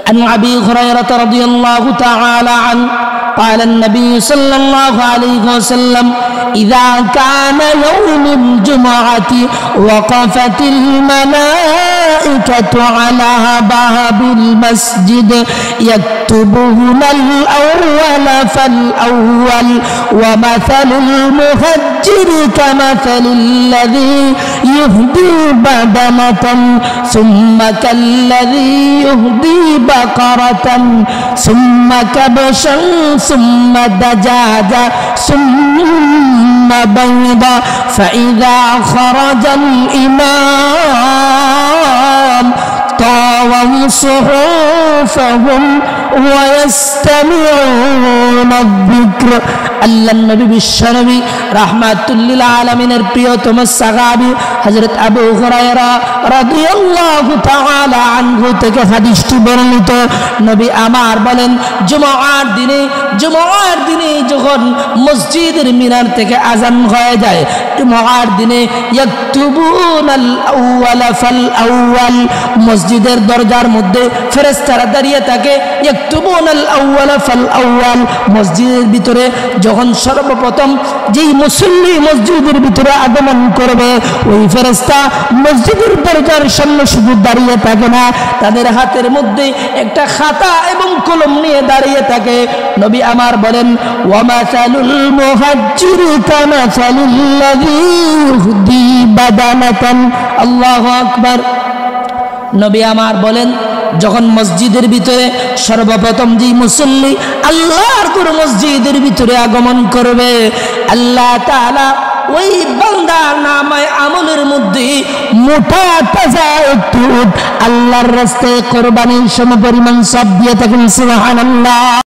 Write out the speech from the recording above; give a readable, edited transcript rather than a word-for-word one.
عن أبي هريرة رضي الله تعالى عنه قال النبي صلى الله عليه وسلم إذا كان يوم الجمعة وقفت الملائكة على باب المسجد يكتبون الأول فالأول ومثل المهجر كمثل الذي يهدي بدنة ثم كالذي يهدي بقرة ثم كبشا ثم دجاجة ثم بيضا فإذا خرج الإمام طاووا صحوفهم ويستمعون الذكر আল্লাহ নবী বিশ্বনবী রাহমাতুল্লিল আলামিনের প্রিয়তম সাহাবী হযরত আবু হুরায়রা রাদিয়াল্লাহু তাআলা আনহু থেকে হাদিসটি বর্ণিত। নবী আমার বলেন, জুমার দিনে যখন মসজিদের মিনার থেকে আযান হয়ে যায়, জুমার দিনে ইয়াকতুবুনাল আউয়ালা ফাল আউয়াল, মসজিদের দরজার মধ্যে ফেরেশতারা দাঁড়িয়ে থাকে। ইয়াকতুবুনাল আউয়ালা ফাল আউয়াল, মসজিদের ভিতরে যখন সর্বপ্রথম যেই মুসল্লি মসজিদের ভিতরে আগমন করবে, ওই ফেরেশতা মসজিদের দরজার সামনে শুধু দাঁড়িয়ে থাকে না, তাদের হাতের মধ্যে একটা খাতা এবং কলম নিয়ে দাঁড়িয়ে থাকে। নবী আমার বলেন, ওয়ামাসালুল মুহাজ্জিরি কামাসালিল্লাযী ইউহদি বাদানাতান। আল্লাহু আকবার। নবী আমার বলেন, যখন মসজিদের ভিতরে সর্বপ্রথম যে মুসল্লি আল্লাহর কোন মসজিদের ভিতরে আগমন করবে, আল্লাহ তাআলা ওই বান্দার নামায় আমলের মধ্যে মোটা তাজা একটু আল্লাহর রাস্তায় কোরবানির সমপরিমাণ সব দিয়ে থাকেন। সুবহানাল্লাহ।